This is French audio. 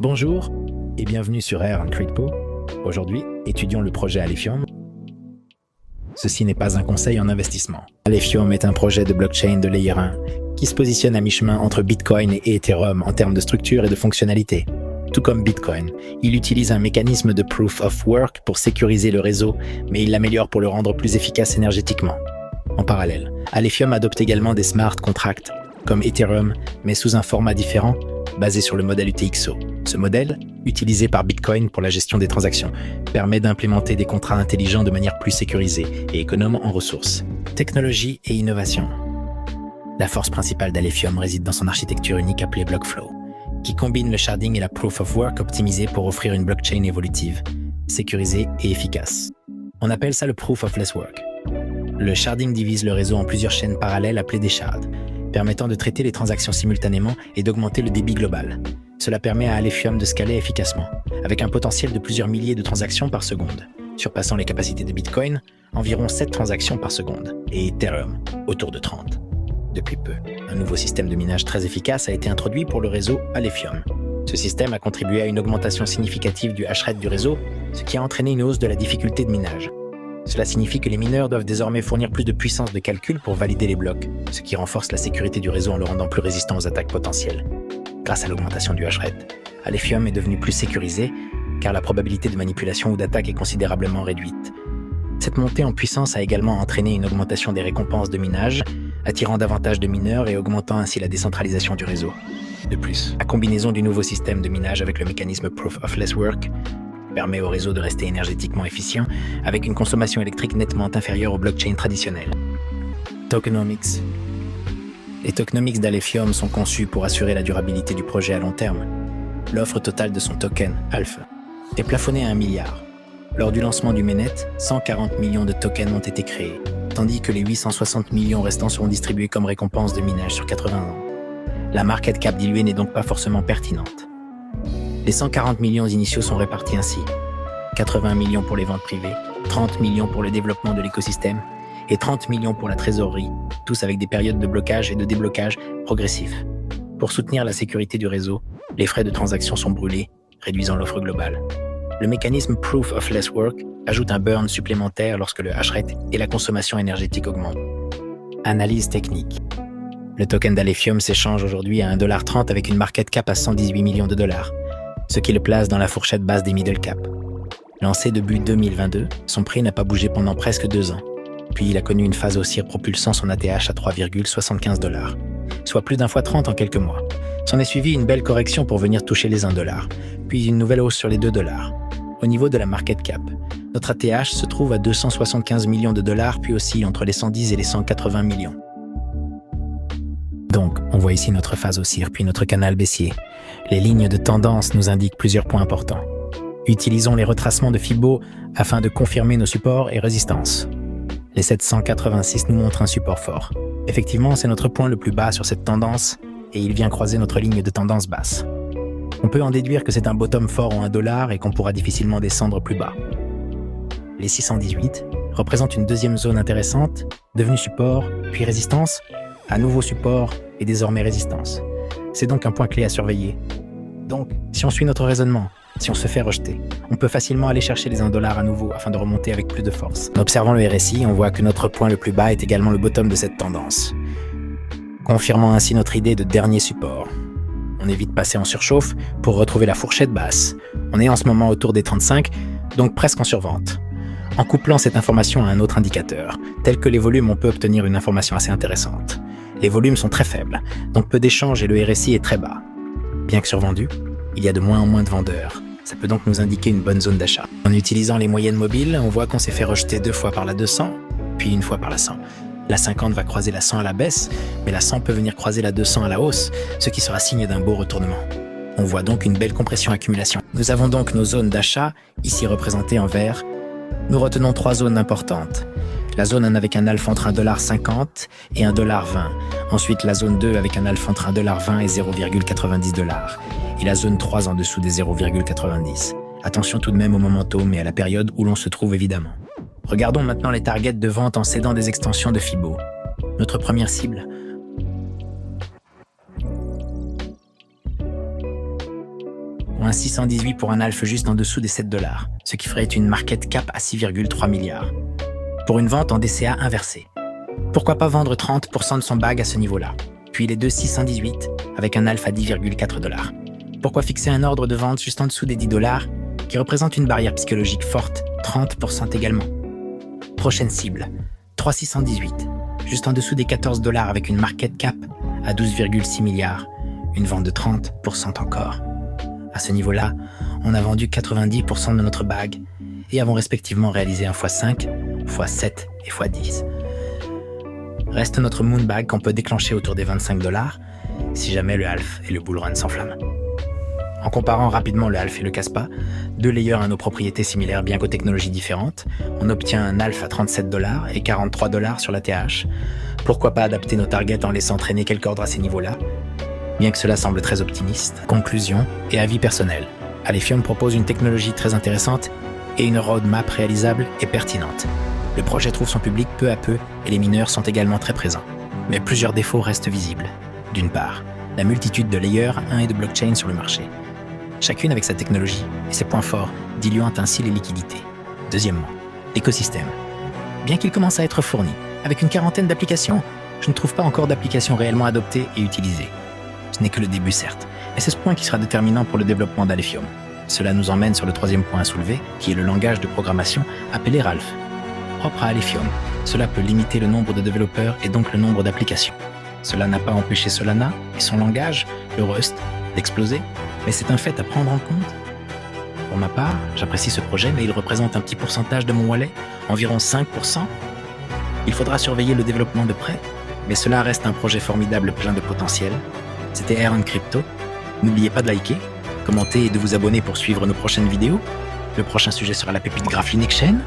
Bonjour et bienvenue sur Air and Crypto. Aujourd'hui, étudions le projet Alephium. Ceci n'est pas un conseil en investissement. Alephium est un projet de blockchain de Layer 1 qui se positionne à mi-chemin entre Bitcoin et Ethereum en termes de structure et de fonctionnalité. Tout comme Bitcoin, il utilise un mécanisme de Proof of Work pour sécuriser le réseau, mais il l'améliore pour le rendre plus efficace énergétiquement. En parallèle, Alephium adopte également des smart contracts, comme Ethereum, mais sous un format différent, basé sur le modèle UTXO. Ce modèle, utilisé par Bitcoin pour la gestion des transactions, permet d'implémenter des contrats intelligents de manière plus sécurisée et économe en ressources. Technologie et innovation. La force principale d'Alephium réside dans son architecture unique appelée Blockflow, qui combine le sharding et la Proof of Work optimisée pour offrir une blockchain évolutive, sécurisée et efficace. On appelle ça le Proof of Less Work. Le sharding divise le réseau en plusieurs chaînes parallèles appelées des shards, permettant de traiter les transactions simultanément et d'augmenter le débit global. Cela permet à Alephium de scaler efficacement, avec un potentiel de plusieurs milliers de transactions par seconde, surpassant les capacités de Bitcoin, environ 7 transactions par seconde, et Ethereum, autour de 30. Depuis peu, un nouveau système de minage très efficace a été introduit pour le réseau Alephium. Ce système a contribué à une augmentation significative du hash rate du réseau, ce qui a entraîné une hausse de la difficulté de minage. Cela signifie que les mineurs doivent désormais fournir plus de puissance de calcul pour valider les blocs, ce qui renforce la sécurité du réseau en le rendant plus résistant aux attaques potentielles. Grâce à l'augmentation du hash rate, Alephium est devenu plus sécurisé, car la probabilité de manipulation ou d'attaque est considérablement réduite. Cette montée en puissance a également entraîné une augmentation des récompenses de minage, attirant davantage de mineurs et augmentant ainsi la décentralisation du réseau. De plus, la combinaison du nouveau système de minage avec le mécanisme Proof of Less Work permet au réseau de rester énergétiquement efficient avec une consommation électrique nettement inférieure aux blockchains traditionnelles. Tokenomics. Les tokenomics d'Alephium sont conçus pour assurer la durabilité du projet à long terme. L'offre totale de son token, Alpha, est plafonnée à 1 milliard. Lors du lancement du mainnet, 140 millions de tokens ont été créés, tandis que les 860 millions restants seront distribués comme récompense de minage sur 80 ans. La market cap diluée n'est donc pas forcément pertinente. Les 140 millions initiaux sont répartis ainsi. 80 millions pour les ventes privées, 30 millions pour le développement de l'écosystème et 30 millions pour la trésorerie, tous avec des périodes de blocage et de déblocage progressifs. Pour soutenir la sécurité du réseau, les frais de transaction sont brûlés, réduisant l'offre globale. Le mécanisme Proof of Less Work ajoute un burn supplémentaire lorsque le hash rate et la consommation énergétique augmentent. Analyse technique. Le token d'Alephium s'échange aujourd'hui à 1,30$ avec une market cap à 118 millions de dollars, ce qui le place dans la fourchette basse des middle cap. Lancé début 2022, son prix n'a pas bougé pendant presque 2 ans. Puis il a connu une phase haussière propulsant son ATH à 3,75$, soit plus d'un fois 30 en quelques mois. S'en est suivi une belle correction pour venir toucher les 1$, puis une nouvelle hausse sur les 2$. Au niveau de la market cap, notre ATH se trouve à 275 millions de dollars, puis oscille entre les 110 et les 180 millions. Donc, on voit ici notre phase haussière, puis notre canal baissier. Les lignes de tendance nous indiquent plusieurs points importants. Utilisons les retracements de Fibo afin de confirmer nos supports et résistances. Les 786 nous montrent un support fort. Effectivement, c'est notre point le plus bas sur cette tendance et il vient croiser notre ligne de tendance basse. On peut en déduire que c'est un bottom fort en 1$ et qu'on pourra difficilement descendre plus bas. Les 618 représentent une deuxième zone intéressante, devenue support, puis résistance, à nouveau support et désormais résistance. C'est donc un point clé à surveiller. Donc, si on suit notre raisonnement, si on se fait rejeter, on peut facilement aller chercher les 1$ à nouveau afin de remonter avec plus de force. En observant le RSI, on voit que notre point le plus bas est également le bottom de cette tendance, confirmant ainsi notre idée de dernier support. On évite de passer en surchauffe pour retrouver la fourchette basse. On est en ce moment autour des 35, donc presque en survente. En couplant cette information à un autre indicateur, tel que les volumes, on peut obtenir une information assez intéressante. Les volumes sont très faibles, donc peu d'échanges et le RSI est très bas. Bien que survendu, il y a de moins en moins de vendeurs. Ça peut donc nous indiquer une bonne zone d'achat. En utilisant les moyennes mobiles, on voit qu'on s'est fait rejeter 2 fois par la 200, puis 1 fois par la 100. La 50 va croiser la 100 à la baisse, mais la 100 peut venir croiser la 200 à la hausse, ce qui sera signe d'un beau retournement. On voit donc une belle compression-accumulation. Nous avons donc nos zones d'achat, ici représentées en vert. Nous retenons 3 zones importantes. La zone 1 avec un alpha entre 1,50$ et 1,20$. Ensuite, la zone 2 avec un alpha entre 1,20$ et 0,90$. Et la zone 3 en dessous des 0,90$. Attention tout de même au momentum et à la période où l'on se trouve évidemment. Regardons maintenant les targets de vente en cédant des extensions de Fibo. Notre première cible. ou un 618 pour un alpha juste en dessous des 7 $, ce qui ferait une market cap à 6,3 milliards. Pour une vente en DCA inversée. Pourquoi pas vendre 30% de son bag à ce niveau-là, puis les deux 618 avec un alpha à 10,4 $. Pourquoi fixer un ordre de vente juste en dessous des 10 $, qui représente une barrière psychologique forte, 30% également. Prochaine cible, 3618, juste en dessous des 14 $ avec une market cap à 12,6 milliards, une vente de 30% encore. À ce niveau-là, on a vendu 90% de notre bag et avons respectivement réalisé un x5, x7 et x10. Reste notre moon bag qu'on peut déclencher autour des 25 $ si jamais le half et le bull run s'enflamment. En comparant rapidement le half et le Caspa, deux layers à nos propriétés similaires bien qu'aux technologies différentes, on obtient un alpha à 37 $ et 43 $ sur la TH. Pourquoi pas adapter nos targets en laissant traîner quelques ordres à ces niveaux-là? Bien que cela semble très optimiste. Conclusion et avis personnel. Alephium propose une technologie très intéressante et une roadmap réalisable et pertinente. Le projet trouve son public peu à peu et les mineurs sont également très présents. Mais plusieurs défauts restent visibles. D'une part, la multitude de layers 1 et de blockchain sur le marché. Chacune avec sa technologie et ses points forts, diluant ainsi les liquidités. Deuxièmement, l'écosystème. Bien qu'il commence à être fourni, avec une quarantaine d'applications, je ne trouve pas encore d'applications réellement adoptées et utilisées. Ce n'est que le début certes, mais c'est ce point qui sera déterminant pour le développement d'Alephium. Cela nous emmène sur le troisième point à soulever, qui est le langage de programmation appelé Ralph. Propre à Alephium, cela peut limiter le nombre de développeurs et donc le nombre d'applications. Cela n'a pas empêché Solana et son langage, le Rust, d'exploser, mais c'est un fait à prendre en compte. Pour ma part, j'apprécie ce projet, mais il représente un petit pourcentage de mon wallet, environ 5%. Il faudra surveiller le développement de près, mais cela reste un projet formidable plein de potentiel. C'était Aaron Crypto. N'oubliez pas de liker, commenter et de vous abonner pour suivre nos prochaines vidéos. Le prochain sujet sera la pépite Graph Linux Chain.